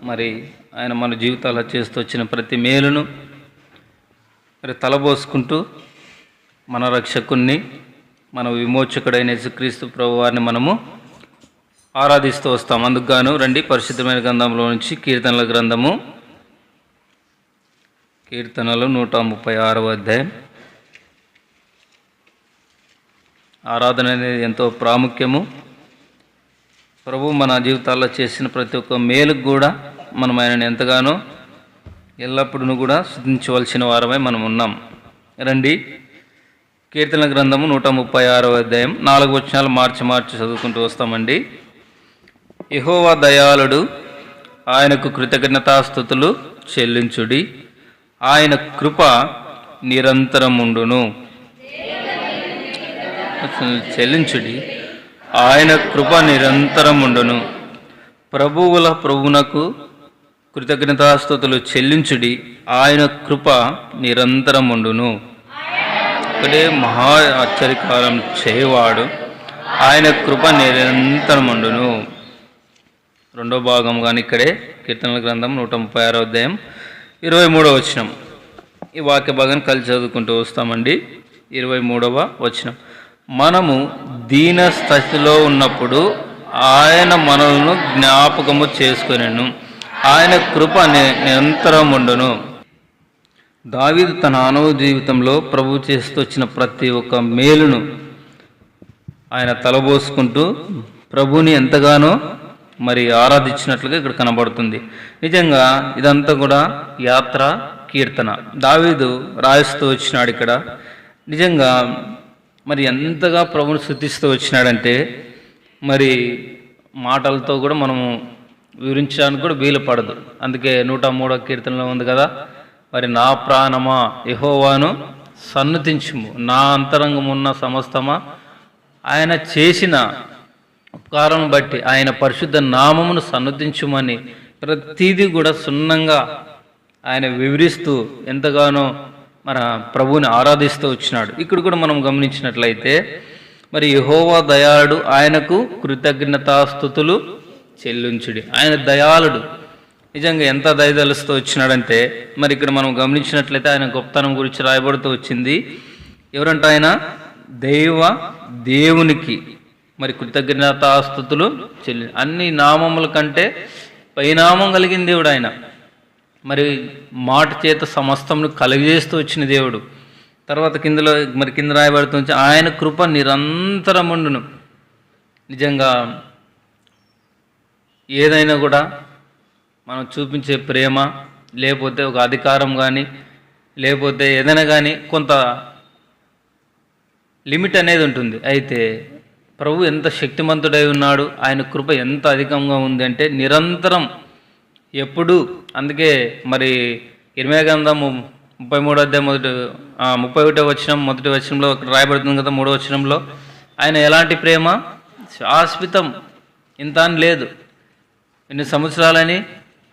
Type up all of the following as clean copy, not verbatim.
మరి ఆయన మన జీవితాల్లో చేస్తూ వచ్చిన ప్రతి మేలును మరి తలబోసుకుంటూ మన రక్షకుణ్ణి, మన విమోచకుడైన యేసుక్రీస్తు ప్రభువారిని మనము ఆరాధిస్తూ వస్తాం. అందుకు గాను రండి, పరిశుద్ధమైన గ్రంథంలో నుంచి కీర్తనల గ్రంథము, కీర్తనలు 136వ అధ్యాయం. ఆరాధన అనేది ఎంతో ప్రాముఖ్యము. ప్రభు మన జీవితాల్లో చేసిన ప్రతి ఒక్క మేలుకు కూడా మనం ఆయనను ఎంతగానో ఎల్లప్పుడూ కూడా స్తుతించవలసిన వారమై మనం ఉన్నాం. రండి, కీర్తన గ్రంథము 136వ అధ్యాయం 4 వచనాలు మార్చి చదువుకుంటూ వస్తామండి. యెహోవా దయాళుడు, ఆయనకు కృతజ్ఞతాస్తుతులు చెల్లించుడి, ఆయన కృప నిరంతరముండును. చెల్లించుడి, ఆయన కృప నిరంతరముండును. ప్రభువుల ప్రభువునకు కృతజ్ఞతాస్తుతులు చెల్లించుడి, ఆయన కృప నిరంతరముండును. ఒకటే మహా ఆశ్చర్యకారం చేయవాడు, ఆయన కృప నిరంతరముండును. రెండో భాగం కానీ ఇక్కడే కీర్తనల గ్రంథం 136వ అధ్యాయం 23వ వచనం. ఈ వాక్య భాగాన్ని కలిసి చదువుకుంటూ వస్తామండి. 23వ వచనం. మనము దీన స్థితిలో ఉన్నప్పుడు ఆయన మనలను జ్ఞాపకము చేసుకొనెను, ఆయన కృప నిరంతరముండును. దావీదు తన మానవ జీవితంలో ప్రభు చేస్తూ వచ్చిన ప్రతి ఒక్క మేలును ఆయన తలబోసుకుంటూ ప్రభుని ఎంతగానో మరి ఆరాధించినట్లుగా ఇక్కడ కనబడుతుంది. నిజంగా ఇదంతా కూడా యాత్ర కీర్తన దావీదు రాయిస్తూ వచ్చినాడు. ఇక్కడ నిజంగా మరి ఎంతగా ప్రభుని స్తుతిస్తూ వచ్చినాడంటే మరి మాటలతో కూడా మనము వివరించడానికి కూడా వీలు పడదు. అందుకే 103వ కీర్తనలో ఉంది కదా, మరి నా ప్రాణమా యెహోవాను సన్నుతించుము, నా అంతరంగమున్న సమస్తమా ఆయన చేసిన ఉపకారం బట్టి ఆయన పరిశుద్ధ నామమును సన్నుతించుమని ప్రతిదీ కూడా సున్నంగా ఆయన వివరిస్తూ ఎంతగానో మన ప్రభువుని ఆరాధిస్తూ వచ్చినాడు. ఇక్కడ కూడా మనం గమనించినట్లయితే మరి యెహోవా దయాళుడు, ఆయనకు కృతజ్ఞతాస్తుతులు చెల్లించుడి. ఆయన దయాళుడు, నిజంగా ఎంత దయదలుస్తూ వచ్చినాడంటే మరి ఇక్కడ మనం గమనించినట్లయితే ఆయన గొప్పతనం గురించి రాయబడుతూ వచ్చింది. ఎవరంటే ఆయన దేవునికి మరి కృతజ్ఞతాస్తుతులు అన్ని నామముల కంటే పైనామం కలిగిన దేవుడు ఆయన. మరి మాట చేత సమస్తమును కలిగజేస్తూ వచ్చిన దేవుడు. తర్వాత కింద రాయబడుతుంది, ఆయన కృప నిరంతరముండును. నిజంగా ఏదైనా కూడా మనం చూపించే ప్రేమ, లేకపోతే ఒక అధికారం కానీ, లేకపోతే ఏదైనా కానీ కొంత లిమిట్ అనేది ఉంటుంది. అయితే ప్రభు ఎంత శక్తిమంతుడై ఉన్నాడు, ఆయన కృప ఎంత అధికంగా ఉంది అంటే నిరంతరం ఎప్పుడు. అందుకే మరి ఇర్మీయా గ్రంథము 33వ అధ్యాయం 31వ వచనం మొదటి వచనంలో రాయబడుతుంది కదా, 3వ వచనంలో ఆయన ఎలాంటి ప్రేమ, శాశ్వతం, ఇంత అని లేదు, ఎన్ని సంవత్సరాలని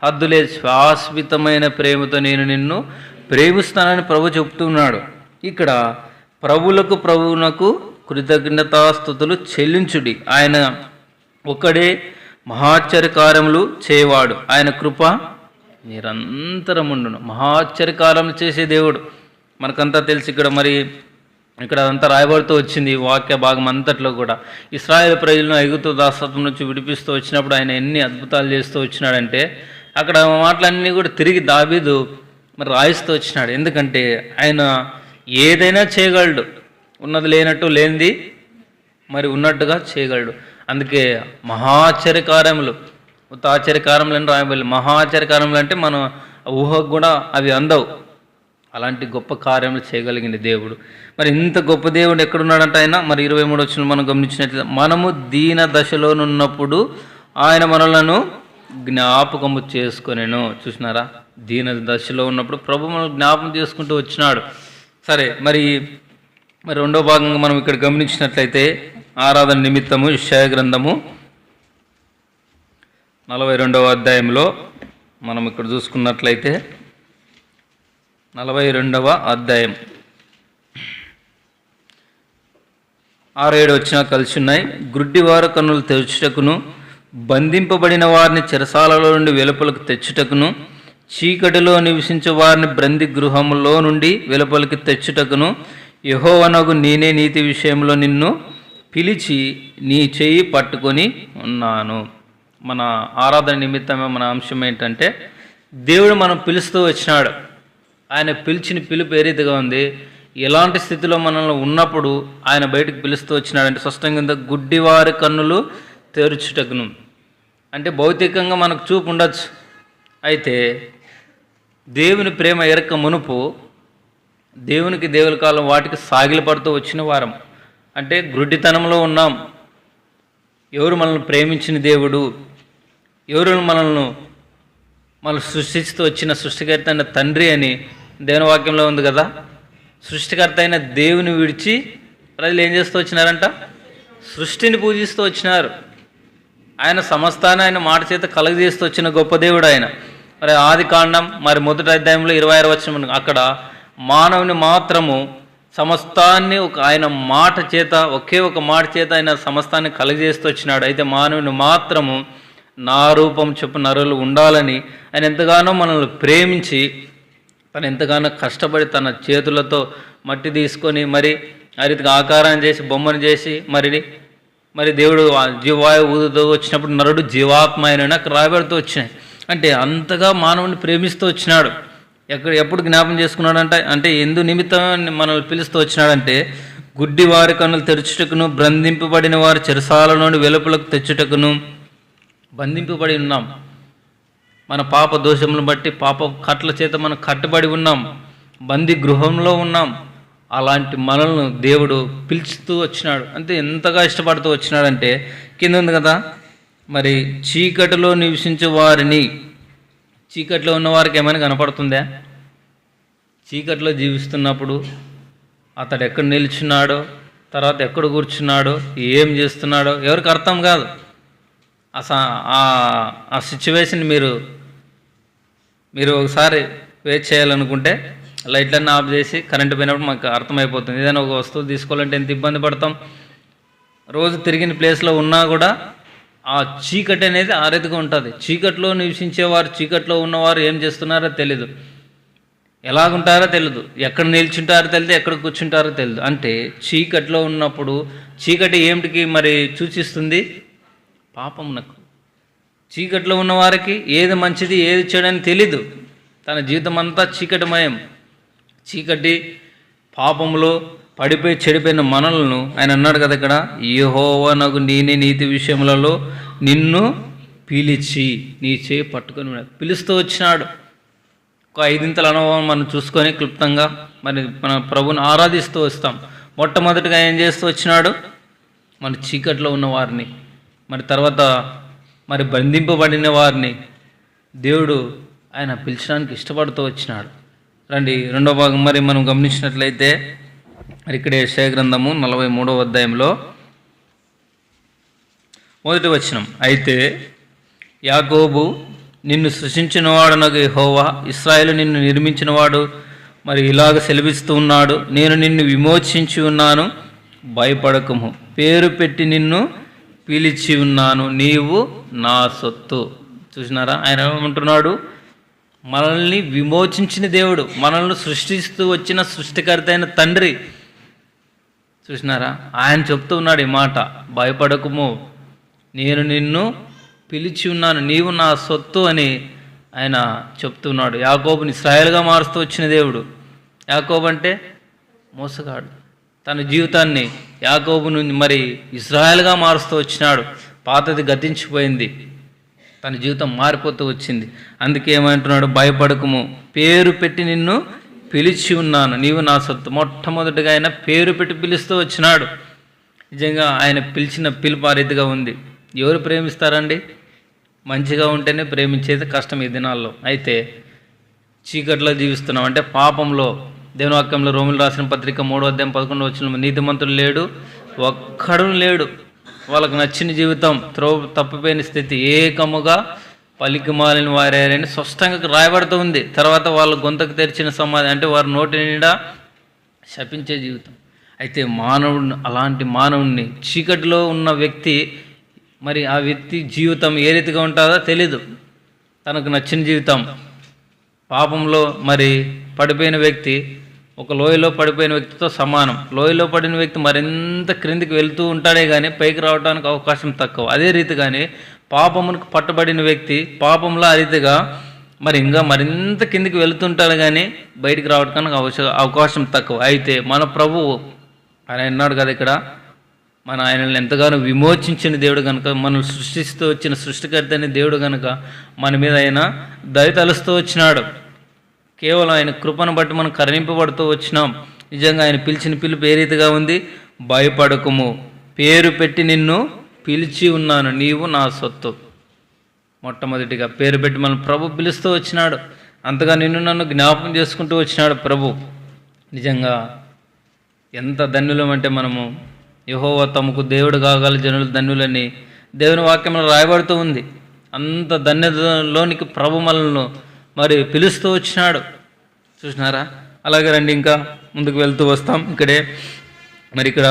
హద్దు లేదు, శాశ్వతమైన ప్రేమతో నేను నిన్ను ప్రేమిస్తానని ప్రభు చెప్తున్నాడు. ఇక్కడ ప్రభువునకు కృతజ్ఞతాస్తుతులు చెల్లించుడి, ఆయన ఒక్కడే మహాశ్చర్యకార్యములు చేయవాడు, ఆయన కృప నిరంతరముండును. మహాశ్చర్యకార్యములు చేసే దేవుడు మనకంతా తెలిసి ఇక్కడ అంతా రాయబడుతూ వచ్చింది. వాక్య భాగం అంతట్లో కూడా ఇశ్రాయేలు ప్రజలను ఐగుప్తు దాసత్వం నుంచి విడిపిస్తూ వచ్చినప్పుడు ఆయన ఎన్ని అద్భుతాలు చేస్తూ వచ్చినాడంటే అక్కడ మాటలన్నీ కూడా తిరిగి దావీదు మరి రాయిస్తూ వచ్చినాడు. ఎందుకంటే ఆయన ఏదైనా చేయగలడు, ఉన్నది లేనట్టు, లేనిది మరి ఉన్నట్టుగా చేయగలడు. అందుకే మహాశ్చర్యకార్యములు, ఆశ్చర్యకారములని రాయబడి, మహాశ్చర్యకారములు అంటే మనం ఊహకు కూడా అవి అందవు. అలాంటి గొప్ప కార్యములు చేయగలిగిన దేవుడు. మరి ఇంత గొప్ప దేవుడు ఎక్కడున్నాడంటే ఆయన మరి 23 వచ్చిన మనం గమనించినట్లయితే మనము దీన దశలోనున్నప్పుడు ఆయన మనలను జ్ఞాపకము చేసుకొనెను. చూసినారా, దీన దశలో ఉన్నప్పుడు ప్రభు మనం జ్ఞాపకం చేసుకుంటూ వచ్చినాడు. సరే, మరి రెండో భాగంగా మనం ఇక్కడ గమనించినట్లయితే ఆరాధన నిమిత్తము యెషయా గ్రంథము 42వ అధ్యాయంలో మనం ఇక్కడ చూసుకున్నట్లయితే 42వ అధ్యాయం 6-7 వచ్చినా కలిసి ఉన్నాయి. గుడ్డివారు కన్నులు తెరుచుటకును బంధింపబడిన వారిని చెరసాలలో నుండి వెలుపలకు తెచ్చుటకును, చీకటిలో నివసించే వారిని బ్రంది గృహములో నుండి వెలుపలికి తెచ్చుటకును యెహోవానగు నేనే నీతి విషయంలో నిన్ను పిలిచి నీ చెయ్యి పట్టుకొని ఉన్నాను. మన ఆరాధన నిమిత్తమే మన అంశం ఏంటంటే, దేవుడు మనం పిలుస్తూ వచ్చినాడు. ఆయన పిలిచిన పిలుపు ఏ రీతిగా ఉంది, ఎలాంటి స్థితిలో మనల్ని ఉన్నప్పుడు ఆయన బయటకు పిలుస్తూ వచ్చినాడంటే, స్పష్టంగా గుడ్డివారి కన్నులు తెరుచుటకును. అంటే భౌతికంగా మనకు చూపు ఉండొచ్చు, అయితే దేవుని ప్రేమ ఎరక మునుపు దేవునికి దేవుల కాలం వాటికి సాగిలపడుతూ వచ్చిన వారం. అంటే గుడ్డితనంలో ఉన్నాం. ఎవరు మనల్ని ప్రేమించిన దేవుడు, ఎవరు మనల్ని సృష్టిస్తూ వచ్చిన సృష్టికర్త అయిన తండ్రి అని దేవుని వాక్యంలో ఉంది కదా. సృష్టికర్త అయిన దేవుని విడిచి ప్రజలు ఏం చేస్తూ వచ్చినారంట, సృష్టిని పూజిస్తూ వచ్చినారు. ఆయన సమస్తాన్ని ఆయన మాట చేత కలగజేస్తూ వచ్చిన గొప్ప దేవుడు ఆయన. మరి ఆది కాండం మరి మొదటి అధ్యాయంలో 26 వచనం అక్కడ మానవుని మాత్రము సమస్తాన్ని ఆయన మాట చేత, ఒకే ఒక మాట చేత ఆయన సమస్తాన్ని కలగజేస్తూ వచ్చినాడు. అయితే మానవుని మాత్రము నా రూపం చెప్పు నరులు ఉండాలని ఆయన ఎంతగానో మనల్ని ప్రేమించి, తను ఎంతగానో కష్టపడి తన చేతులతో మట్టి తీసుకొని మరి ఆ రీతిగా ఆకారాన్ని చేసి బొమ్మను చేసి మరి దేవుడు జీవాయువు ఊదుతూ వచ్చినప్పుడు నరుడు జీవాత్మ అయిన రాబడుతూ వచ్చినాయి. అంటే అంతగా మానవుని ప్రేమిస్తూ వచ్చినాడు. ఎప్పుడు జ్ఞాపం చేసుకున్నాడంటే, అంటే ఎందు నిమిత్తం మనల్ని పిలుస్తూ వచ్చినాడంటే, గుడ్డి వారి కన్నులు తెరుచుటకును, బంధింపబడిన వారి చెరసాల నుండి వెలుపలకు తెచ్చుటకును. బంధింపబడి ఉన్నాం, మన పాప దోషములను బట్టి పాప కట్ల చేత మనం కట్టుబడి ఉన్నాం, బందీ గృహంలో ఉన్నాం. అలాంటి మనల్ని దేవుడు పిలుచుతూ వచ్చినాడు. అంటే ఎంతగా ఇష్టపడుతూ వచ్చినాడంటే, కింద ఉంది కదా, మరి చీకటిలో నివసించే వారిని, చీకట్లో ఉన్న వారికి ఏమైనా కనపడుతుందా? చీకట్లో జీవిస్తున్నప్పుడు అతడు ఎక్కడ నిల్చున్నాడో, తర్వాత ఎక్కడ కూర్చున్నాడో, ఏం చేస్తున్నాడో ఎవరికి అర్థం కాదు. ఆ సిచ్యువేషన్ మీరు ఒకసారి వెయిట్ చేయాలనుకుంటే లైట్లన్నీ ఆఫ్ చేసి కరెంటు పోయినప్పుడు మాకు అర్థమైపోతుంది. ఏదైనా ఒక వస్తువు తీసుకోవాలంటే ఎంత ఇబ్బంది పడతాం. రోజు తిరిగిన ప్లేస్లో ఉన్నా కూడా ఆ చీకటి అనేది ఆ రీతిగా ఉంటుంది. చీకట్లో నివసించేవారు, చీకట్లో ఉన్నవారు ఏం చేస్తున్నారో తెలీదు, ఎలాగుంటారో తెలీదు, ఎక్కడ నిల్చుంటారో తెలియదు, ఎక్కడ కూర్చుంటారో తెలియదు. అంటే చీకట్లో ఉన్నప్పుడు చీకటి ఏమిటికి మరి సూచిస్తుంది? పాపమునకు. చీకట్లో ఉన్నవారికి ఏది మంచిది ఏది చెడని తెలీదు. తన జీవితం అంతా చీకటిమయం. చీకటి పాపంలో పడిపోయి చెడిపోయిన మనలను ఆయన అన్నాడు కదా ఇక్కడ, యెహోవానగు నేనే నీతి విషయములలో నిన్ను పిలిచి నీ చేయి పట్టుకొని పిలుస్తూ వచ్చినాడు. ఒక 5 అనుభవం మనం చూసుకొని క్లుప్తంగా మరి మన ప్రభుని ఆరాధిస్తూ వస్తాం. మొట్టమొదటిగా ఏం చేస్తూ వచ్చినాడు? మన చీకట్లో ఉన్న వారిని, మరి తర్వాత మరి బంధింపబడిన వారిని దేవుడు ఆయన పిలిచడానికి ఇష్టపడుతూ వచ్చినాడు. రండి రెండో భాగం మరి మనం గమనించినట్లయితే, మరి ఇక్కడ యెషయా గ్రంథము 43వ అధ్యాయంలో 1వ వచనం, అయితే యాకోబు నిన్ను సృష్టించినవాడనగు యెహోవా, ఇశ్రాయేలు నిన్ను నిర్మించినవాడు మరి ఇలాగ సెలవిస్తూ ఉన్నాడు, నేను నిన్ను విమోచించి ఉన్నాను, భయపడకము, పేరు పెట్టి నిన్ను పిలిచి ఉన్నాను, నీవు నా సొత్తు. చూసినారా ఆయన ఏమంటున్నాడు? మనల్ని విమోచించిన దేవుడు, మనల్ని సృష్టిస్తూ వచ్చిన సృష్టికర్త అయిన తండ్రి. చూసినారా ఆయన చెప్తూ ఉన్నాడు ఈ మాట, భయపడకము, నేను నిన్ను పిలిచి ఉన్నాను, నీవు నా సొత్తు అని ఆయన చెప్తున్నాడు. యాకోబుని ఇశ్రాయేలుగా మారుస్తూ వచ్చిన దేవుడు. యాకోబు అంటే మోసగాడు. తన జీవితాన్ని యాకోబును మరి ఇశ్రాయేలుగా మారుస్తూ వచ్చినాడు. పాతది గతించిపోయింది, తన జీవితం మారిపోతూ వచ్చింది. అందుకే ఏమంటున్నాడు? భయపడకము, పేరు పెట్టి నిన్ను పిలిచి ఉన్నాను, నీవు నా సొత్తు. మొట్టమొదటిగా ఆయన పేరు పెట్టి పిలుస్తూ వచ్చినాడు. నిజంగా ఆయన పిలిచిన పిలుపు ఆ రీతిగా ఉంది. ఎవరు ప్రేమిస్తారండి? మంచిగా ఉంటేనే ప్రేమించేది కష్టం ఈ దినాల్లో. అయితే చీకట్లో జీవిస్తున్నాం అంటే పాపంలో. దేవుని వాక్యంలో రోమిలు రాసిన పత్రిక 3వ అధ్యాయం 11వ వచనం, నీతిమంతుడు లేడు, ఒక్కడు లేడు, వాళ్ళకు నచ్చిన జీవితం, తప్పిపోయిన స్థితి, ఏకముగా పలికి మాలిన వారేరని స్పష్టంగా రాయబడుతూ ఉంది. తర్వాత వాళ్ళ గొంతకు తెరిచిన సమాధి అంటే వారి నోటి నిండా శపించే జీవితం. అయితే అలాంటి మానవుడిని, చీకటిలో ఉన్న వ్యక్తి మరి ఆ వ్యక్తి జీవితం ఏ రీతిగా ఉంటుందో తెలీదు. తనకు నచ్చిన జీవితం పాపంలో మరి పడిపోయిన వ్యక్తి ఒక లోయలో పడిపోయిన వ్యక్తితో సమానం. లోయలో పడిన వ్యక్తి మరింత క్రిందికి వెళ్తూ ఉంటాడే కానీ పైకి రావడానికి అవకాశం తక్కువ. అదే రీతిగానే పాపమునకు పట్టబడిన వ్యక్తి పాపంలో ఆ రీతిగా మరి ఇంకా మరింత కిందికి వెళుతుంటాడు కానీ బయటికి రావడానికి అవకాశం తక్కువ. అయితే మన ప్రభువు ఆయన అన్నాడు కదా ఇక్కడ, మన ఆయనల్ని ఎంతగానో విమోచించిన దేవుడు కనుక, మనల్ని సృష్టిస్తూ వచ్చిన సృష్టికర్త అనే దేవుడు కనుక మన మీద ఆయన దయ తలుస్తూ వచ్చినాడు. కేవలం ఆయన కృపను బట్టి మనం కరుణింపబడుతూ వచ్చినాం. నిజంగా ఆయన పిలిచిన పిలుపు ఏ రీతిగా ఉంది? భయపడకుము, పేరు పెట్టి నిన్ను పిలిచి ఉన్నాను, నీవు నా సొత్తు. మొట్టమొదటిగా పేరు పెట్టి మనం ప్రభు పిలుస్తూ వచ్చినాడు. అంతగా నిన్ను నన్ను జ్ఞాపకం చేసుకుంటూ వచ్చినాడు ప్రభు. నిజంగా ఎంత ధన్యులం అంటే మనము, యెహోవా తమకు దేవుడు కాగల జనులు ధన్యులని దేవుని వాక్యంలో రాయబడుతూ ఉంది. అంత ధన్యతలోనికి ప్రభు మనల్ని మరి పిలుస్తూ వచ్చినాడు. చూసినారా? అలాగే రండి ఇంకా ముందుకు వెళ్తూ వస్తాం. ఇక్కడే మరి ఇక్కడ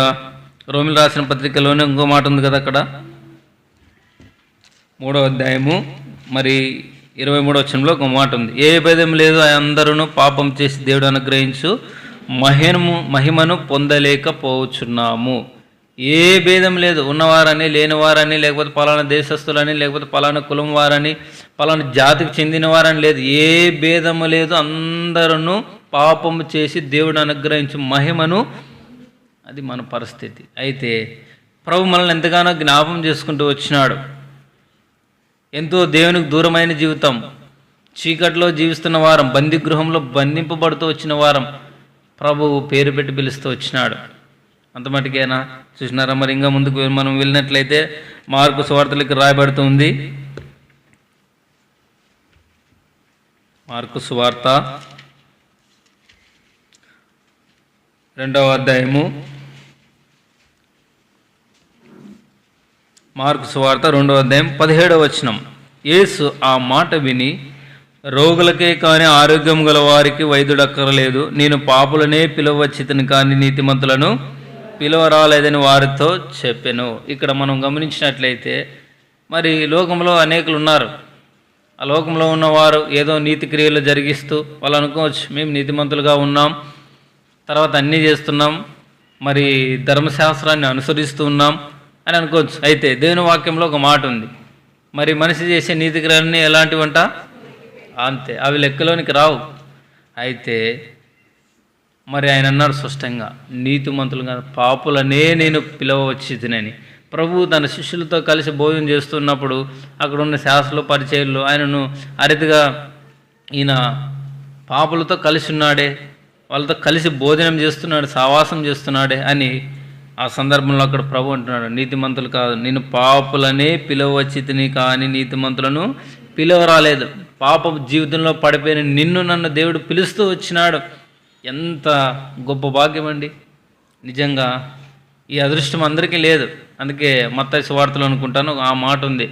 రోమిలు రాసిన పత్రికలోనే ఇంకో మాట ఉంది కదా, అక్కడ 3వ అధ్యాయము మరి 23వ వచనంలో ఒక మాట ఉంది. ఏ భేదం లేదు, అందరూ పాపం చేసి దేవుడు అనుగ్రహించు మహిమను పొందలేకపోవచ్చున్నాము. ఏ భేదం లేదు, ఉన్నవారని లేనివారని, లేకపోతే పలానా దేశస్తులని, లేకపోతే పలానా కులం వారని, పలానా జాతికి చెందిన వారని లేదు. ఏ భేదము లేదు, అందరూ పాపము చేసి దేవుడు అనుగ్రహించు మహిమను, అది మన పరిస్థితి. అయితే ప్రభు మనల్ని ఎంతగానో జ్ఞాపం చేసుకుంటూ వచ్చినాడు. ఎంతో దేవునికి దూరమైన జీవితం, చీకట్లో జీవిస్తున్న వారం, బందీగృహంలో బంధింపబడుతూ వచ్చిన వారం ప్రభువు పేరు పెట్టి పిలుస్తూ వచ్చినాడు. అంత మటుకేనా? చూసినారా? మరి ఇంకా ముందుకు మనం వెళ్ళినట్లయితే మార్కు సువార్తలకు రాయబడుతుంది. మార్కు సువార్త 2వ అధ్యాయము, మార్కు సువార్త 2వ అధ్యాయం 17వ వచనం. యేసు ఆ మాట విని, రోగులకే కానీ ఆరోగ్యం గల వారికి వైద్యుడక్కరలేదు, నేను పాపులనే పిలువచ్చితిని కానీ నీతిమంతులను పిలువరాలేదని వారితో చెప్పెను. ఇక్కడ మనం గమనించినట్లయితే మరి లోకంలో అనేకులు ఉన్నారు. ఆ లోకంలో ఉన్నవారు ఏదో నీతి క్రియలు జరిగిస్తూ వాళ్ళు అనుకోవచ్చు, మేము నీతిమంతులుగా ఉన్నాం, తర్వాత అన్నీ చేస్తున్నాం, మరి ధర్మశాస్త్రాన్ని అనుసరిస్తూ ఉన్నాం అని అనుకోవచ్చు. అయితే దేవుని వాక్యంలో ఒక మాట ఉంది, మరి మనిషి చేసే నీతి క్రియలన్నీ ఎలాంటివంట? అంతే, అవి లెక్కలోనికి రావు. అయితే మరి ఆయన అన్నాడు స్పష్టంగా, నీతిమంతులుగా పాపులనే నేను పిలవచ్చితినని. ప్రభువు తన శిష్యులతో కలిసి భోజనం చేస్తున్నప్పుడు అక్కడ ఉన్న శాస్త్రులు పరిచయులు ఆయనను అరితిగా, ఈయన పాపులతో కలిసి ఉన్నాడే, వాళ్ళతో కలిసి భోజనం చేస్తున్నాడు, సావాసం చేస్తున్నాడే అని ఆ సందర్భంలో అక్కడ ప్రభు అంటున్నాడు, నీతిమంతులు కాదు, నేను పాపులనే పిలవచ్చితిని కానీ నీతిమంతులను పిలవరాలేదు. పాప జీవితంలో పడిపోయిన నిన్ను నన్ను దేవుడు పిలుస్తూ వచ్చినాడు. ఎంత గొప్ప భాగ్యం అండి! నిజంగా ఈ అదృష్టం అందరికీ లేదు. అందుకే మత్తయి సువార్తలో అనుకుంటాను ఆ మాట ఉంది,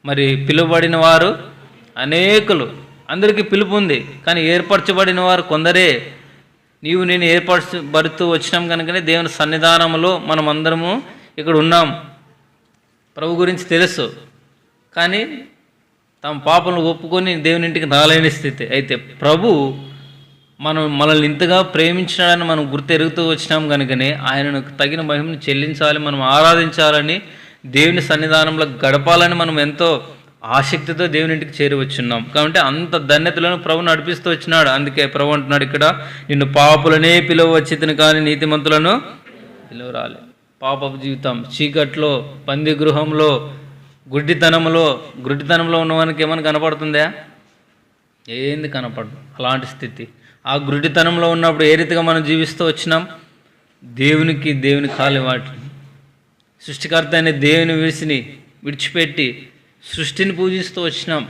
మరి పిలువబడిన వారు అనేకులు, అందరికీ పిలుపు ఉంది, కానీ ఏర్పరచబడిన వారు కొందరే. నీవు నేను ఏర్పరచబడుతూ వచ్చినాం కనుకనే దేవుని సన్నిధానంలో మనం అందరము ఇక్కడ ఉన్నాం. ప్రభు గురించి తెలుసు, కానీ తమ పాపలను ఒప్పుకొని దేవుని ఇంటికి రాలేని స్థితి. అయితే ప్రభు మనల్ని ఇంతగా ప్రేమించడాన్ని మనం గుర్తెరుగుతూ వచ్చినాం కనుకనే ఆయనను తగిన మహిమను చెల్లించాలి, మనం ఆరాధించాలని, దేవుని సన్నిధానంలో గడపాలని మనం ఎంతో ఆసక్తితో దేవుని ఇంటికి చేరి వచ్చున్నాం. కాబట్టి అంత ధన్యతలను ప్రభు నడిపిస్తూ వచ్చినాడు. అందుకే ప్రభు అంటున్నాడు ఇక్కడ, నిన్ను పాపులనే పిలువచ్చితిని కానీ నీతిమంతులను పిలువరాలి. పాపపు జీవితం, చీకట్లో, పందిగృహంలో, గుడ్డితనంలో ఉన్నవానికి ఏమైనా కనపడుతుందా? ఏంది కనపడదు. అలాంటి స్థితి. ఆ గుడ్డితనంలో ఉన్నప్పుడు ఏ రీతిగా మనం జీవిస్తూ వచ్చినాం? దేవుని కాలి వాటిని, సృష్టికర్త అనే దేవుని విడిచిపెట్టి సృష్టిని పూజిస్తూ వచ్చినాం.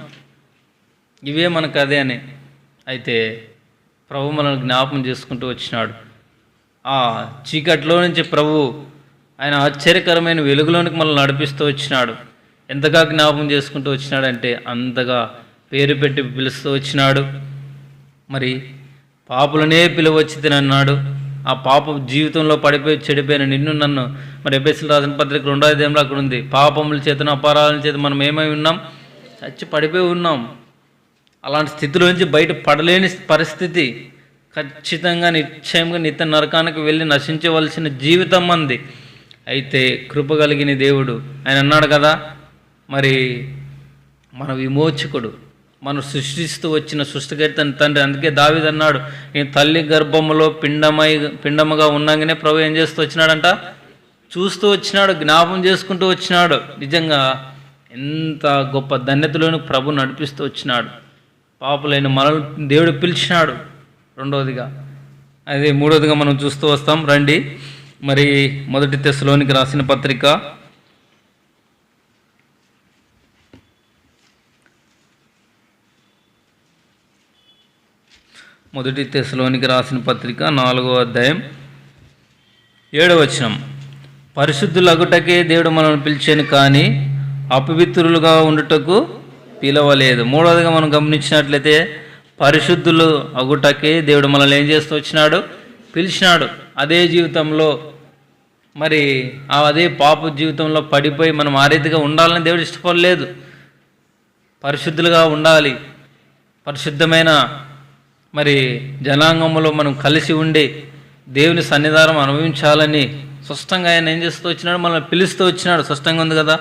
ఇవే మనకు అదే అని. అయితే ప్రభు మనల్ని జ్ఞాపకం చేసుకుంటూ వచ్చినాడు. ఆ చీకట్లో నుంచి ప్రభు ఆయన ఆశ్చర్యకరమైన వెలుగులోనికి మనల్ని నడిపిస్తూ వచ్చినాడు. ఎంతగా జ్ఞాపకం చేసుకుంటూ వచ్చినాడంటే అంతగా పేరు పెట్టి పిలుస్తూ వచ్చినాడు. మరి పాపులనే పిలువచ్చితిని అన్నాడు. ఆ పాప జీవితంలో పడిపోయి చెడిపోయిన నిన్ను నన్ను, మరి ఎబెస్సులు రాసిన పత్రిక 2వ అధ్యాయంలో అక్కడ ఉంది, పాపముల చేతను అపరాధాల చేత మనం ఏమై ఉన్నాం, చచ్చి పడిపోయి ఉన్నాం. అలాంటి స్థితిలో నుంచి బయట పడలేని పరిస్థితి, ఖచ్చితంగా నిశ్చయంగా నిత్య నరకానికి వెళ్ళి నశించవలసిన జీవితం అంది. అయితే కృప కలిగిన దేవుడు ఆయన అన్నాడు కదా, మరి మన విమోచకుడు, మనం సృష్టిస్తూ వచ్చిన సృష్టికర్త తండ్రి. అందుకే దావీదు అన్నాడు, నేను తల్లి గర్భములో పిండముగా ఉన్నాగానే ప్రభు ఏం చేస్తూ వచ్చినాడంట, చూస్తూ వచ్చినాడు, జ్ఞాపం చేసుకుంటూ వచ్చినాడు. నిజంగా ఎంత గొప్ప ధన్యతలోని ప్రభు నడిపిస్తూ వచ్చినాడు. పాపులైన మనల్ని దేవుడు పిలిచినాడు. రెండవదిగా అదే మూడవదిగా మనం చూస్తూ వస్తాం. రండి, మరి 1 తెస్సలోనికి రాసిన పత్రిక 1 తెస్సలోనికి రాసిన పత్రిక 4వ అధ్యాయం 7వ వచనం. పరిశుద్ధులగుటకే దేవుడు మనల్ని పిలిచాను, కానీ అపవిత్రులుగా ఉండుటకు పిలవలేదు. మూడవదిగా మనం గమనించినట్లయితే పరిశుద్ధులు అగుటకే దేవుడు మనల్ని ఏం చేస్తూ వచ్చినాడు, పిలిచినాడు. అదే జీవితంలో మరి అదే పాప జీవితంలో పడిపోయి మనం ఆ రీతిగా ఉండాలని దేవుడు ఇష్టపడలేదు. పరిశుద్ధులుగా ఉండాలి, పరిశుద్ధమైన మరి జనాంగంలో మనం కలిసి ఉండి దేవుని సన్నిధానం అనుభవించాలని స్పష్టంగా ఆయన ఏం చేస్తూ వచ్చినాడు, మనల్ని పిలుస్తూ వచ్చినాడు. స్పష్టంగా ఉంది కదా,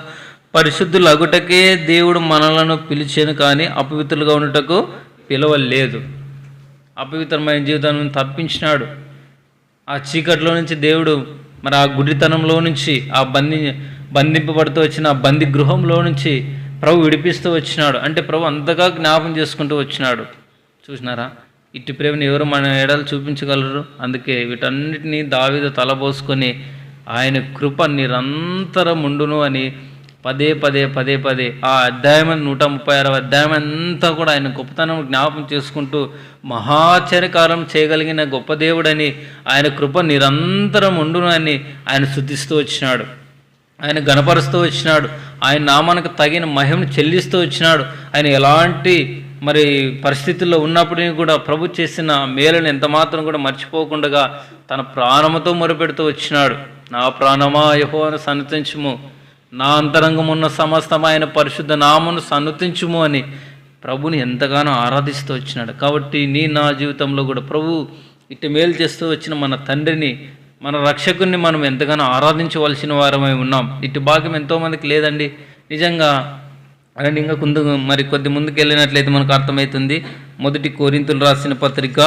పరిశుద్ధులు అగుటకే దేవుడు మనలను పిలిచాను, కానీ అపవిత్రులుగా ఉండటకు పిలవలేదు. అపవిత్రమైన జీవితాన్ని తప్పించినాడు. ఆ చీకటిలో నుంచి దేవుడు, మరి ఆ గుడితనంలో నుంచి, ఆ బంధింపబడుతూ వచ్చిన ఆ బంది గృహంలో నుంచి ప్రభు విడిపిస్తూ వచ్చినాడు. అంటే ప్రభు అంతగా జ్ఞాపం చేసుకుంటూ వచ్చినాడు. చూసినారా, ఇట్టి ప్రేమను ఎవరు మన ఎడలు చూపించగలరు? అందుకే వీటన్నిటినీ దావీదు తలబోసుకొని ఆయన కృప నిరంతరం ఉండును అని పదే ఆ అధ్యాయం 136వ అధ్యాయం అంతా కూడా ఆయన గొప్పతనం జ్ఞాపం చేసుకుంటూ మహాచర్యకారం చేయగలిగిన గొప్ప దేవుడని, ఆయన కృప నిరంతరం ఉండును అని ఆయన స్తుతిస్తూ వచ్చినాడు. ఆయన గణపరుస్తూ వచ్చినాడు. ఆయన నామానికి తగిన మహిమను చెల్లిస్తూ వచ్చినాడు. ఆయన ఎలాంటి మరి పరిస్థితుల్లో ఉన్నప్పటికీ కూడా ప్రభు చేసిన మేలుని ఎంతమాత్రం కూడా మర్చిపోకుండా తన ప్రాణముతో మొరపెడుతూ వచ్చినాడు. నా ప్రాణమా యెహోవాను సన్నతించుము, నా అంతరంగమున్న సమస్తమైన పరిశుద్ధ నామను సన్నతించుము అని ప్రభుని ఎంతగానో ఆరాధిస్తూ వచ్చినాడు. కాబట్టి నా జీవితంలో కూడా ప్రభు ఇటు మేలు చేస్తూ వచ్చిన మన తండ్రిని, మన రక్షకుని మనం ఎంతగానో ఆరాధించవలసిన వారమై ఉన్నాం. ఇటు భాగ్యం ఎంతోమందికి లేదండి. నిజంగా అండ్ ఇంకా మరి కొద్ది ముందుకు వెళ్ళినట్లయితే మనకు అర్థమవుతుంది. 1 కొరింథీయులు రాసిన పత్రిక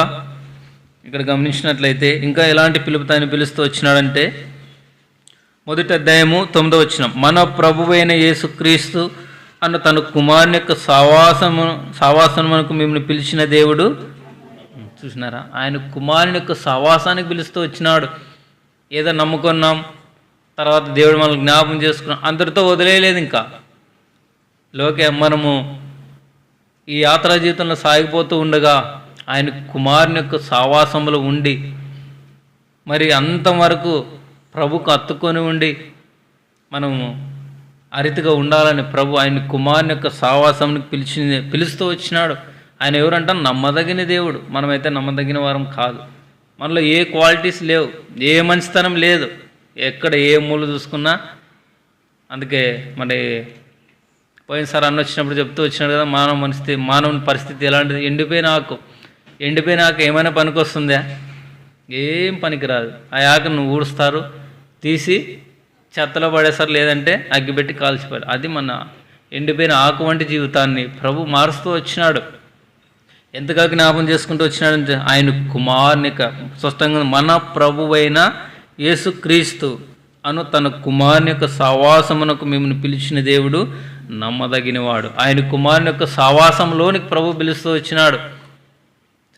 ఇక్కడ గమనించినట్లయితే ఇంకా ఎలాంటి పిలుపుతాన్ని పిలుస్తూ వచ్చినాడంటే 1వ అధ్యాయము 9వ వచనం. మన ప్రభువైన యేసుక్రీస్తు అన్న తన కుమారుని యొక్క సావాసమునకు మిమ్మల్ని పిలిచిన దేవుడు. చూసినారా, ఆయన కుమారుని యొక్క సావాసానికి పిలుస్తూ వచ్చినాడు. ఏదో నమ్ముకున్నాం, తర్వాత దేవుడు మనల్ని జ్ఞాపం చేసుకున్నాం, అందరితో వదిలేయలేదు. ఇంకా మనము ఈ యాత్రా జీవితంలో సాగిపోతూ ఉండగా ఆయన కుమారుని యొక్క సావాసములో ఉండి మరి అంతవరకు ప్రభుకు అత్తుకొని ఉండి మనము అరితిగా ఉండాలని ప్రభు ఆయన కుమారుని యొక్క సావాసంని పిలుస్తూ వచ్చినాడు. ఆయన ఎవరంటే నమ్మదగిన దేవుడు. మనమైతే నమ్మదగిన వారం కాదు. మనలో ఏ క్వాలిటీస్ లేవు, ఏ మంచితనం లేదు, ఎక్కడ ఏ మూల చూసుకున్నా. అందుకే మరి పోయినసారి అన్న వచ్చినప్పుడు చెప్తూ వచ్చినాడు కదా, మానవుని పరిస్థితి ఎలాంటిది. ఎండిపోయిన ఆకు ఏమైనా పనికి వస్తుందా? ఏం పనికిరాదు. ఆ ఆకును ఊడుస్తారు, తీసి చెత్తలో పడేస్తారు, లేదంటే అగ్గిపెట్టి కాల్చిపోయారు. అది మన ఎండిపోయిన ఆకు వంటి జీవితాన్ని ప్రభు మారుస్తూ వచ్చినాడు. ఎంతగా జ్ఞాపం చేసుకుంటూ వచ్చినాడంటే ఆయన కుమారుని స్పష్టంగా మన ప్రభువైన యేసుక్రీస్తు అను తన కుమారుని యొక్క సావాసమునకు మిమ్మల్ని పిలిచిన దేవుడు నమ్మదగినవాడు. ఆయన కుమారుని యొక్క సావాసంలోనికి ప్రభు పిలుస్తూ వచ్చినాడు.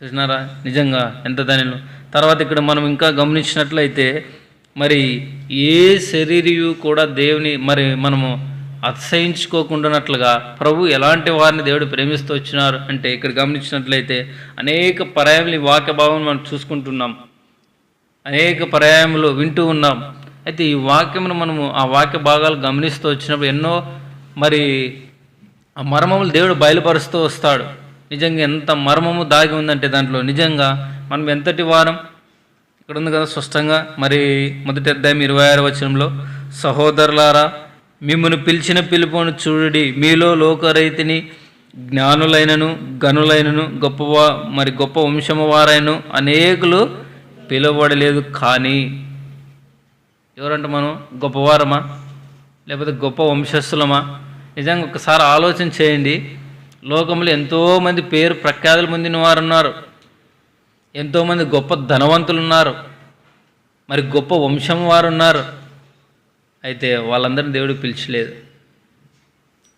చూసినారా, నిజంగా ఎంత ధన్యులు. తర్వాత ఇక్కడ మనం ఇంకా గమనించినట్లయితే మరి ఏ శరీరియు కూడా దేవుని మరి మనము అతిశయించుకోకుండానట్లుగా ప్రభు ఎలాంటి వారిని దేవుడు ప్రేమిస్తూ వచ్చినారు అంటే ఇక్కడ గమనించినట్లయితే అనేక పర్యాయములు ఈ వాక్య భావం మనం చూసుకుంటున్నాం, అనేక పర్యాయములు వింటూ ఉన్నాం. అయితే ఈ వాక్యమును మనము ఆ వాక్య భాగాలు గమనిస్తూ వచ్చినప్పుడు ఎన్నో మరి ఆ మర్మములు దేవుడు బయలుపరుస్తూ వస్తాడు. నిజంగా ఎంత మర్మము దాగి ఉందంటే దాంట్లో నిజంగా మనం ఎంతటి వారం, ఇక్కడ ఉంది కదా స్పష్టంగా. మరి మొదటి అధ్యాయం 26వ వచనంలో, సహోదరులారా, మిమ్మును పిలిచిన పిలుపును చూడుడి, మీలో లోకరైతిని జ్ఞానులైనను గనులైనను గొప్ప వంశము వారైనను అనేకులు పిలువబడలేదు. కానీ ఎవరంట మనం? గొప్పవారమా లేకపోతే గొప్ప వంశస్థులమా? నిజంగా ఒకసారి ఆలోచన చేయండి. లోకంలో ఎంతోమంది పేరు ప్రఖ్యాతులు పొందిన వారు ఉన్నారు, ఎంతోమంది గొప్ప ధనవంతులు ఉన్నారు, మరి గొప్ప వంశం వారు ఉన్నారు. అయితే వాళ్ళందరినీ దేవుడు పిలిచలేదు.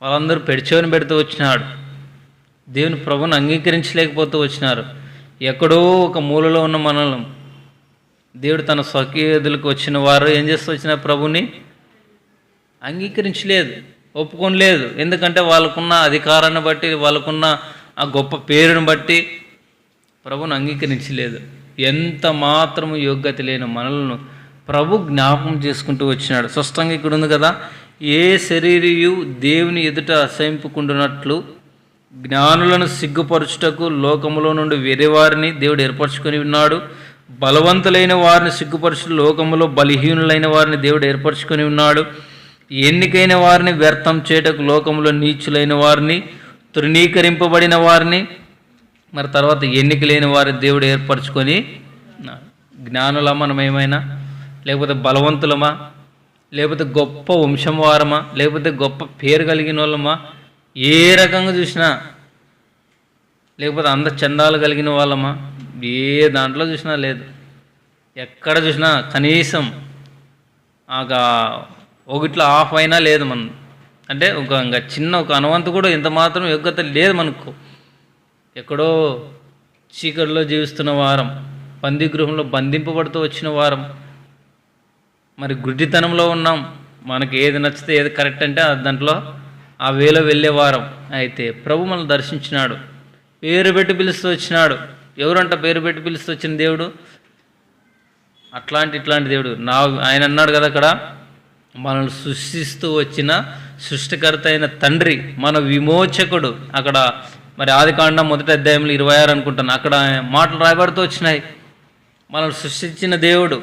వాళ్ళందరూ పెడిచేవని పెడుతూ వచ్చినాడు. దేవుని ప్రభువుని అంగీకరించలేకపోతూ వచ్చినారు. ఎక్కడో ఒక మూలలో ఉన్న మనల్ని దేవుడు తన స్వకీయులకు వచ్చిన వారు ఏం చేస్తూ వచ్చిన ప్రభుని అంగీకరించలేదు, ఒప్పుకోలేదు. ఎందుకంటే వాళ్ళకున్న అధికారాన్ని బట్టి, వాళ్ళకున్న ఆ గొప్ప పేరుని బట్టి ప్రభుని అంగీకరించలేదు. ఎంత మాత్రము యోగ్యత లేని మనలను ప్రభు జ్ఞాపకం చేసుకుంటూ వచ్చినాడు. స్పష్టంగా ఇక్కడ ఉంది కదా, ఏ శరీరియు దేవుని ఎదుట అసహింపుకుంటున్నట్లు జ్ఞానులను సిగ్గుపరచుటకు లోకములో నుండి వేరే వారిని దేవుడు ఏర్పరచుకొని ఉన్నాడు. బలవంతులైన వారిని సిగ్గుపరచు లోకములో బలహీనులైన వారిని దేవుడు ఏర్పరచుకొని ఉన్నాడు. ఎన్నికైన వారిని వ్యర్థం చేయటకు లోకములో నీచులైన వారిని, తృణీకరింపబడిన వారిని, మరి తర్వాత ఎన్నిక లేని వారిని దేవుడు ఏర్పరచుకొని. జ్ఞానులమా మనం ఏమైనా, లేకపోతే బలవంతులమా, లేకపోతే గొప్ప వంశం వారమా, లేకపోతే గొప్ప పేరు కలిగిన వాళ్ళమా, ఏ రకంగా చూసినా, లేకపోతే చందాలు కలిగిన వాళ్ళమా, ఏ దాంట్లో చూసినా లేదు. ఎక్కడ చూసినా కనీసం ఒకటిలో ఆఫ్ అయినా లేదు. మనం అంటే ఇంకా చిన్న ఒక అనువంతు కూడా ఇంత మాత్రం యోగ్యత లేదు మనకు. ఎక్కడో చీకటిలో జీవిస్తున్న వారం, బందీ గృహంలో బంధింపబడుతూ వచ్చిన వారం, మరి గుడ్డితనంలో ఉన్నాం. మనకి ఏది నచ్చితే ఏది కరెక్ట్ అంటే దాంట్లో ఆ వేలో వెళ్ళేవారం. అయితే ప్రభు మనల్ని దర్శించినాడు, పేరు పెట్టి పిలుస్తూ వచ్చినాడు. ఎవరంట పేరు పెట్టి పిలుస్తూ వచ్చిన దేవుడు? ఇట్లాంటి దేవుడు. ఆయన అన్నాడు కదా అక్కడ, మనల్ని సృష్టిస్తూ వచ్చిన సృష్టికర్త అయిన తండ్రి, మన విమోచకుడు. అక్కడ మరి ఆదికాండం మొదటి అధ్యాయంలో 26 అనుకుంటాను, అక్కడ మాటలు రాయబడుతూ వచ్చినాయి. మనల్ని సృష్టించిన దేవుడు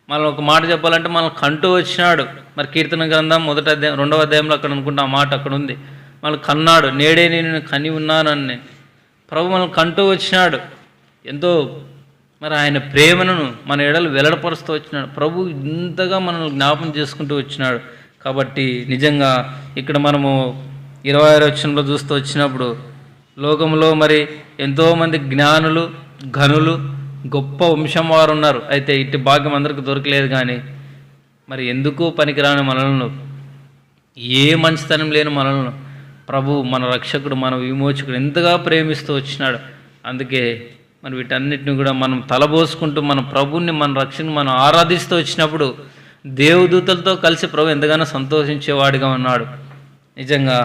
మనం ఒక మాట చెప్పాలంటే మనల్ని కంటూ వచ్చినాడు. మరి కీర్తన గ్రంథం 2వ అధ్యాయంలో అక్కడ అనుకుంటా ఆ మాట అక్కడ ఉంది. మనల్ని కన్నాడు, నేడే నేను కని ఉన్నానని ప్రభు మనల్ని కంటూ వచ్చినాడు. ఎంతో మరి ఆయన ప్రేమను మన ఎడలు వెల్లడపరుస్తూ వచ్చినాడు. ప్రభు ఇంతగా మనల్ని జ్ఞాపం చేసుకుంటూ వచ్చినాడు. కాబట్టి నిజంగా ఇక్కడ మనము 26వ వచనంలో చూస్తూ వచ్చినప్పుడు, లోకంలో మరి ఎంతోమంది జ్ఞానులు ఘనులు గొప్ప వంశం వారు ఉన్నారు. అయితే ఇట్టి భాగ్యం అందరికీ దొరకలేదు. కానీ మరి ఎందుకు పనికిరాని మనలను, ఏ మంచితనం లేని మనలను ప్రభు మన రక్షకుడు, మన విమోచకుడు ఎంతగా ప్రేమిస్తూ వచ్చినాడు. అందుకే మరి వీటన్నిటిని కూడా మనం తలబోసుకుంటూ మన ప్రభుని, మన రక్షణను మనం ఆరాధిస్తూ వచ్చినప్పుడు దేవదూతలతో కలిసి ప్రభు ఎంతగానో సంతోషించేవాడిగా ఉన్నాడు. నిజంగా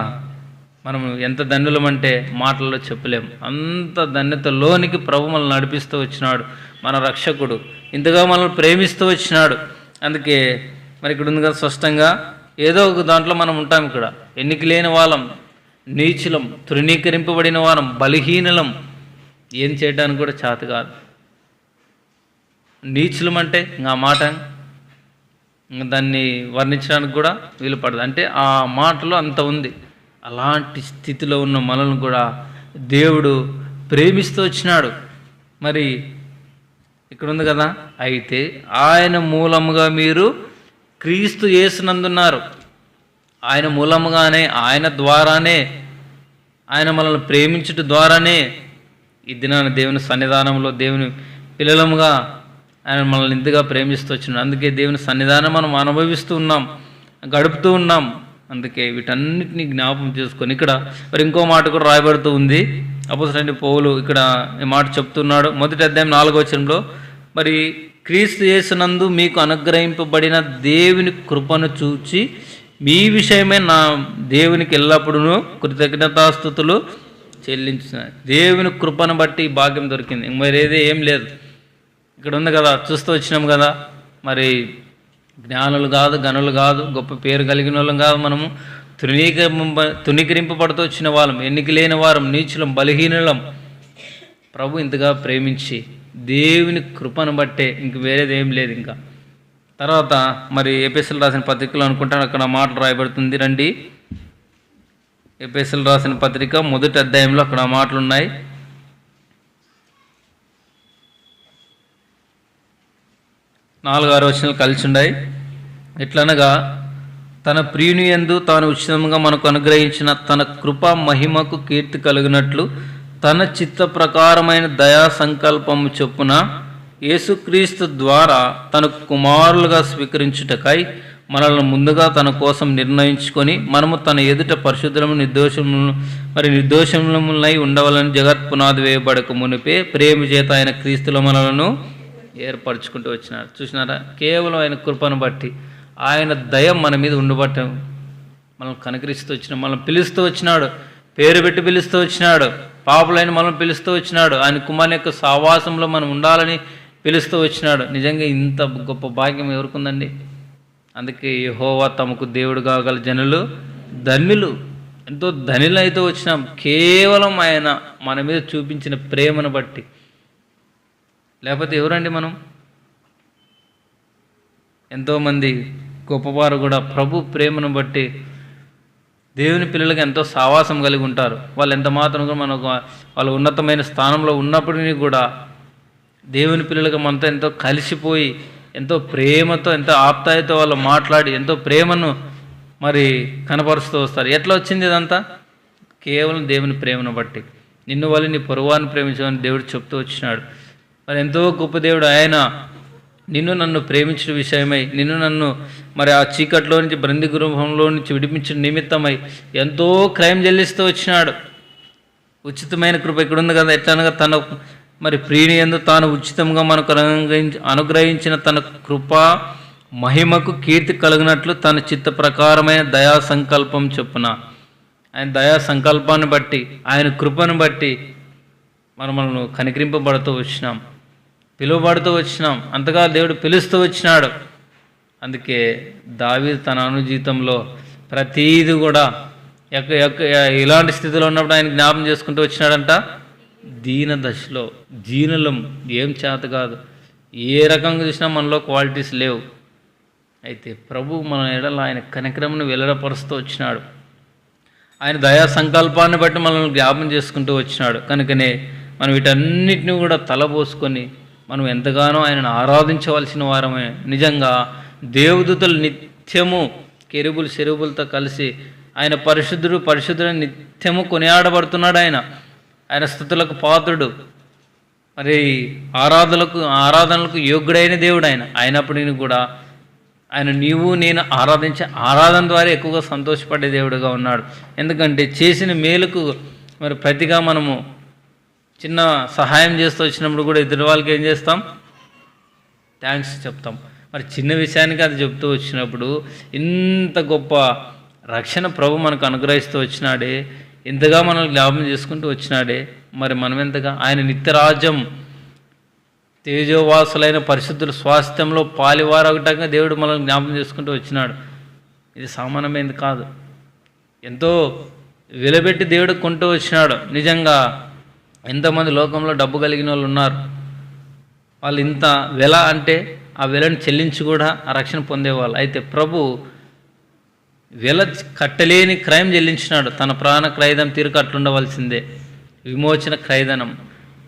మనం ఎంత ధన్యులమంటే మాటల్లో చెప్పలేము. అంత ధన్యతలోనికి ప్రభు మనల్ని నడిపిస్తూ వచ్చినాడు. మన రక్షకుడు ఇంతగా మనల్ని ప్రేమిస్తూ వచ్చినాడు. అందుకే మరి ఇక్కడ ఉంది కదా స్పష్టంగా, ఏదో ఒక దాంట్లో మనం ఉంటాం. ఇక్కడ ఎన్నిక లేని వాళ్ళం, నీచులం, తృణీకరింపబడిన వారం, బలహీనలం, ఏం చేయడానికి కూడా చేత కాదు. నీచులం అంటే ఇంకా ఆ మాట దాన్ని వర్ణించడానికి కూడా వీలు పడదు. అంటే ఆ మాటలో అంత ఉంది. అలాంటి స్థితిలో ఉన్న మనల్ని కూడా దేవుడు ప్రేమిస్తూ వచ్చినాడు. మరి ఇక్కడ ఉంది కదా, అయితే ఆయన మూలముగా మీరు క్రీస్తు యేసునందున్నారు. ఆయన మూలముగానే, ఆయన ద్వారానే, ఆయన మనల్ని ప్రేమించుట ద్వారానే ఈ దినాన దేవుని సన్నిధానంలో దేవుని పిల్లలముగా ఆయన మనల్ని ఇంతగా ప్రేమిస్తూ వచ్చినాడు. అందుకే దేవుని సన్నిధానం మనం అనుభవిస్తూ ఉన్నాం, గడుపుతూ ఉన్నాం. అందుకే వీటన్నిటిని జ్ఞాపకం చేసుకొని ఇక్కడ మరి ఇంకో మాట కూడా రాయబడుతూ ఉంది. అపోస్తలుడైన పౌలు ఇక్కడ ఈ మాట చెప్తున్నాడు. మొదటి అధ్యాయం 4వ వచనంలో, మరి క్రీస్తు యేసునందు మీకు అనుగ్రహింపబడిన దేవుని కృపను చూచి మీ విషయమే నా దేవునికి ఎల్లప్పుడూ కృతజ్ఞతాస్తుతులు చెల్లించిన. దేవుని కృపను బట్టి భాగ్యం దొరికింది, మరి ఏం లేదు. ఇక్కడ ఉంది కదా, చూస్తూ వచ్చినాం కదా, మరి జ్ఞానులు కాదు, గనులు కాదు, గొప్ప పేరు కలిగిన వాళ్ళం కాదు. మనము తృణీకరింపబడుతూ వచ్చిన వాళ్ళం, ఎన్నిక లేని వారం, నీచులం, బలహీనులం. ప్రభు ఇంతగా ప్రేమించి దేవుని కృపను బట్టే ఇంక వేరేది ఏం లేదు. ఇంకా తర్వాత మరి ఎపిఎస్ఎల్ రాసిన పత్రికలో అనుకుంటాను అక్కడ మాటలు రాయబడుతుంది. రండి, ఎపిఎస్ఎల్ రాసిన పత్రిక మొదటి అధ్యాయంలో అక్కడ మాటలు ఉన్నాయి. 4-6 వచనాలు కలిసి ఉన్నాయి. ఎట్లనగా తన ప్రియుని యందు తాను ఉచితంగా మనకు అనుగ్రహించిన తన కృపా మహిమకు కీర్తి కలిగినట్లు తన చిత్త ప్రకారమైన దయా సంకల్పము చొప్పున యేసుక్రీస్తు ద్వారా తన కుమారులుగా స్వీకరించుటకై మనల్ని ముందుగా తన కోసం నిర్ణయించుకొని మనము తన ఎదుట పరిశుద్ధము నిర్దోషములై ఉండవాలని జగత్ పునాది వేయబడక మునిపే ప్రేమ చేత ఆయన క్రీస్తుల మనలను ఏర్పరచుకుంటూ వచ్చినారు. చూసినారా, కేవలం ఆయన కృపను బట్టి, ఆయన దయ మన మీద ఉండబట్ట మనల్ని కనుకరిస్తూ వచ్చినాడు, మనల్ని పిలుస్తూ వచ్చినాడు, పేరు పెట్టి పిలుస్తూ వచ్చినాడు, పాపులైన మనల్ని పిలుస్తూ వచ్చినాడు, ఆయన కుమారుని యొక్క సావాసంలో మనం ఉండాలని పిలుస్తూ వచ్చినాడు. నిజంగా ఇంత గొప్ప భాగ్యం ఎవరికుందండి? అందుకే యెహోవా తమకు దేవుడు కాగల జనులు ధన్యులు. ఎంతో ధనిలైతే వచ్చినాం కేవలం ఆయన మన మీద చూపించిన ప్రేమను బట్టి. లేకపోతే ఎవరండి మనం? ఎంతోమంది గొప్పవారు కూడా ప్రభు ప్రేమను బట్టి దేవుని పిల్లలకి ఎంతో సావాసం కలిగి ఉంటారు. వాళ్ళు ఎంత మాత్రం కూడా మనకు వాళ్ళ ఉన్నతమైన స్థానంలో ఉన్నప్పటికీ కూడా దేవుని పిల్లలకి మనతో ఎంతో కలిసిపోయి ఎంతో ప్రేమతో ఎంతో ఆప్తాయతో వాళ్ళు మాట్లాడి ఎంతో ప్రేమను మరి కనపరుస్తూ వస్తారు. ఎట్లా వచ్చింది ఇదంతా? కేవలం దేవుని ప్రేమను బట్టి. నిన్ను వాళ్ళు నీ పొరుగువారిని ప్రేమించమని దేవుడు చెప్తూ వచ్చినాడు. మరి ఎంతో గొప్ప దేవుడు ఆయన. నిన్ను నన్ను ప్రేమించిన విషయమై, నిన్ను నన్ను మరి ఆ చీకట్లో నుంచి బందీ గృహంలో నుంచి విడిపించిన నిమిత్తమై ఎంతో క్రయం చెల్లిస్తూ వచ్చినాడు. ఉచితమైన కృప ఇక్కడ ఉంది కదా. ఎట్లనగా తన మరి ప్రియుని యందు తాను ఉచితంగా మనకు అనుగ్రహించిన తన కృప మహిమకు కీర్తి కలిగినట్లు తన చిత్త ప్రకారమైన దయా సంకల్పం చొప్పున, ఆయన దయా సంకల్పాన్ని బట్టి, ఆయన కృపను బట్టి మనల్ని కనికరింపబడుతూ వచ్చినాం, పిలువబడుతూ వచ్చినాం. అంతగా దేవుడు పిలుస్తూ వచ్చినాడు. అందుకే దావీదు తన అనుజీవితంలో ప్రతీది కూడా ఇలాంటి స్థితిలో ఉన్నప్పుడు ఆయన జ్ఞాపం చేసుకుంటూ వచ్చినాడంట. దీన దశలో దీనులం, ఏం చేత కాదు, ఏ రకంగా చూసినా మనలో క్వాలిటీస్ లేవు. అయితే ప్రభు మన ఎడల ఆయన కనికరమును వెల్లడపరుస్తూ వచ్చినాడు. ఆయన దయా సంకల్పాన్ని బట్టి మనల్ని జ్ఞాపం చేసుకుంటూ వచ్చినాడు. కనుకనే మనం వీటన్నిటిని కూడా తలబోసుకొని మనం ఎంతగానో ఆయనను ఆరాధించవలసిన వారమే. నిజంగా దేవదూతలు నిత్యము కెరూబులు శెరూబులతో కలిసి ఆయన పరిశుద్ధుడు పరిశుద్ధుడు నిత్యము కొనియాడబడుతున్నాడు. ఆయన స్తుతులకు పాత్రుడు, మరి ఆరాధనలకు యోగ్యుడైన దేవుడు ఆయన. అయినప్పటికీ కూడా ఆయన నీవు నేను ఆరాధించే ఆరాధన ద్వారా ఎక్కువగా సంతోషపడే దేవుడుగా ఉన్నాడు. ఎందుకంటే చేసిన మేలుకు మరి ప్రతిగా మనము చిన్న సహాయం చేస్తూ వచ్చినప్పుడు కూడా ఎదుటి వాళ్ళకి ఏం చేస్తాం? థ్యాంక్స్ చెప్తాం. మరి చిన్న విషయానికి అది చెప్తూ వచ్చినప్పుడు ఇంత గొప్ప రక్షణ ప్రభు మనకు అనుగ్రహిస్తూ వచ్చినాడే, ఇంతగా మనల్ని జ్ఞాపం చేసుకుంటూ వచ్చినాడే, మరి మనం ఎంతగా ఆయన నిత్యరాజ్యం తేజోవాసులైన పరిశుద్ధుల స్వాస్థ్యంలో పాలివారొకటంగా దేవుడు మనల్ని జ్ఞాపం చేసుకుంటూ వచ్చినాడు. ఇది సామాన్యమైనది కాదు. ఎంతో వెలబెట్టి దేవుడు కొంటూ వచ్చినాడు. నిజంగా ఎంతోమంది లోకంలో డబ్బు కలిగిన వాళ్ళు ఉన్నారు. వాళ్ళు ఇంత వెల అంటే ఆ వెలను చెల్లించి కూడా ఆ రక్షణ పొందేవాళ్ళు. అయితే ప్రభు వెల కట్టలేని క్రయం చెల్లించినాడు. తన ప్రాణ క్రయదం తీరుకు అట్లుండవలసిందే. విమోచన క్రయదనం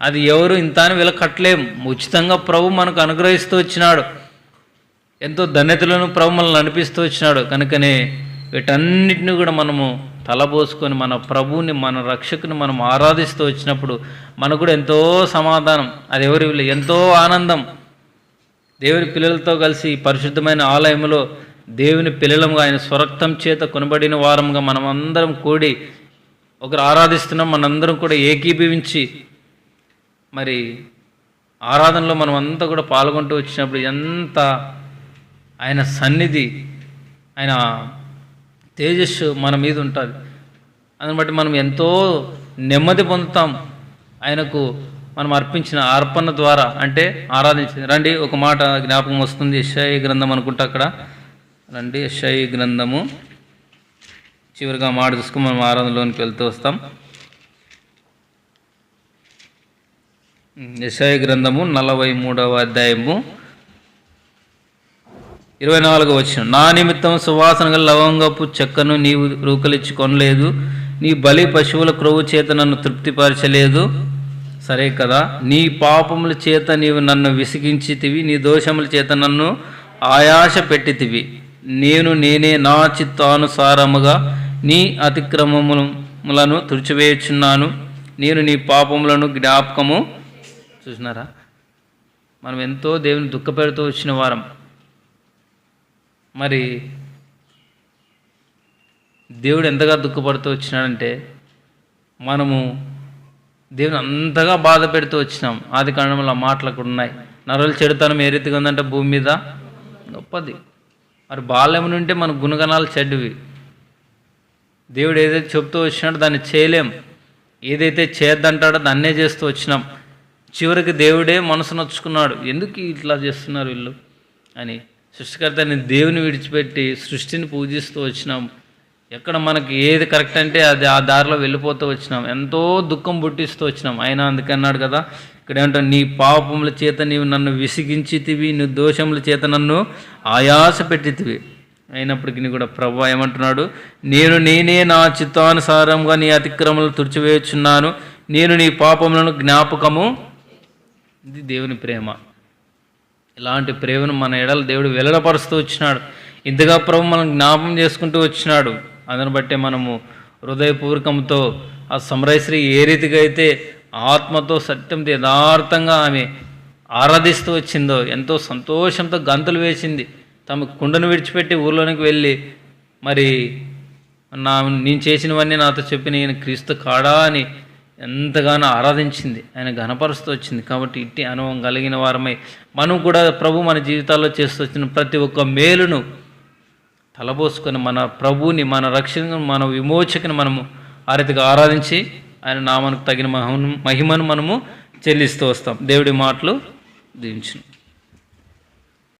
అది ఎవరు ఇంత అని వెల కట్టలేం. ఉచితంగా ప్రభు మనకు అనుగ్రహిస్తూ వచ్చినాడు. ఎంతో ధన్యతలను ప్రభు మనల్ని నడిపిస్తూ వచ్చినాడు. కనుకనే వీటన్నిటిని కూడా మనము తలబోసుకొని మన ప్రభువుని మన రక్షకుని మనం ఆరాధిస్తూ వచ్చినప్పుడు మనకు కూడా ఎంతో సమాధానం, అది ఎవరి ఎంతో ఆనందం. దేవుని పిల్లలతో కలిసి పరిశుద్ధమైన ఆలయంలో దేవుని పిల్లలంగా ఆయన స్వరక్తం చేత కొనబడిన వారంగా మనం అందరం కూడి ఒకరు ఆరాధిస్తున్నాం. మనందరం కూడా ఏకీభవించి మరి ఆరాధనలో మనం అంతా కూడా పాల్గొంటూ వచ్చినప్పుడు ఎంత ఆయన సన్నిధి, ఆయన తేజస్సు మన మీద ఉంటుంది. అందుని బట్టి మనం ఎంతో నెమ్మది పొందుతాం. ఆయనకు మనం అర్పించిన అర్పణ ద్వారా, అంటే ఆరాధించింది. రండి, ఒక మాట జ్ఞాపకం వస్తుంది. యెషయా గ్రంథం అనుకుంటా, అక్కడ రండి. యెషయా గ్రంథము చివరిగా మాట చూసుకుని మనం ఆరాధనలోనికి వెళ్తూ వస్తాం. యెషయా గ్రంథము 43వ అధ్యాయము 24వ వచనం. నా నిమిత్తం సువాసన గల లవంగపు చెక్కను నీవు రూకలిచ్చి కొనలేదు, నీ బలి పశువుల క్రొవ్వు చేత నన్ను తృప్తిపరచలేదు. సరే కదా, నీ పాపముల చేత నీవు నన్ను విసిగించితివి, నీ దోషముల చేత నన్ను ఆయాస పెట్టితివి. నేనే నా చిత్తానుసారముగా నీ అతిక్రమములను తుడిచివేయుచున్నాను, నేను నీ పాపములను జ్ఞాపకము. చూసినారా, మనం ఎంతో దేవుని దుఃఖపెడుతూ వచ్చిన వారం. మరి దేవుడు ఎంతగా దుఃఖపడుతూ వచ్చినాడంటే, మనము దేవుని అంతగా బాధ పెడుతూ వచ్చినాం. ఆది కాండంలో ఆ మాటలు అక్కడ ఉన్నాయి. నరుల చెడుతనం ఏ రీతిగా ఉందంటే భూమి మీద గొప్పది. మరి బాల్యం నుంటే మన గుణగణాలు చెడ్డవి. దేవుడు ఏదైతే చెప్తూ వచ్చినాడో దాన్ని చేయలేం, ఏదైతే చేద్దంటాడో దాన్నే చేస్తూ వచ్చినాం. చివరికి దేవుడే మనసు నొచ్చుకున్నాడు, ఎందుకు ఇట్లా చేస్తున్నారు వీళ్ళు అని. సృష్టికర్త అని దేవుని విడిచిపెట్టి సృష్టిని పూజిస్తూ వచ్చినాం. ఎక్కడ మనకి ఏది కరెక్ట్ అంటే అది ఆ దారిలో వెళ్ళిపోతూ వచ్చినాం, ఎంతో దుఃఖం పుట్టిస్తూ వచ్చినాం. అయినా అందుకన్నాడు కదా, ఇక్కడ ఏమంటా, నీ పాపముల చేత నీవు నన్ను విసిగించితివి, నీ దోషముల చేత నన్ను ఆయాస పెట్టితివి. అయినప్పటికీ కూడా ప్రభువా ఏమంటున్నాడు, నేనే నా చిత్తానుసారంగా నీ అతిక్రమలను తుడిచివేయుచున్నాను, నేను నీ పాపములను జ్ఞాపకము. ఇది దేవుని ప్రేమ. ఇలాంటి ప్రేమను మన ఎడల దేవుడు వెల్లడపరుస్తూ వచ్చినాడు. ఇంతగా ప్రభు మనం జ్ఞాపం చేసుకుంటూ వచ్చినాడు. అందుని బట్టే మనము హృదయపూర్వకంతో ఆ సమరయశ్రీ ఏ రీతిగా అయితే ఆత్మతో సత్యంతో యథార్థంగా ఆమె ఆరాధిస్తూ వచ్చిందో, ఎంతో సంతోషంతో గంతులు వేసింది. తమ కుండను విడిచిపెట్టి ఊర్లోనికి వెళ్ళి, మరి నేను చేసినవన్నీ నాతో చెప్పి నేను క్రీస్తు కాడా అని ఎంతగానో ఆరాధించింది, ఆయన ఘనపరుస్తూ వచ్చింది. కాబట్టి ఇట్టి అనుభవం కలిగిన వారమై మనం కూడా ప్రభు మన జీవితాల్లో చేస్తూ వచ్చిన ప్రతి ఒక్క మేలును తలబోసుకొని మన ప్రభువుని, మన రక్షణ, మన విమోచకుని మనము ఆ రీతిగా ఆరాధించి ఆయన నామానికి తగిన మహిమను మనము చెల్లిస్తూ వస్తాం. దేవుడి మాటలు దీవించును.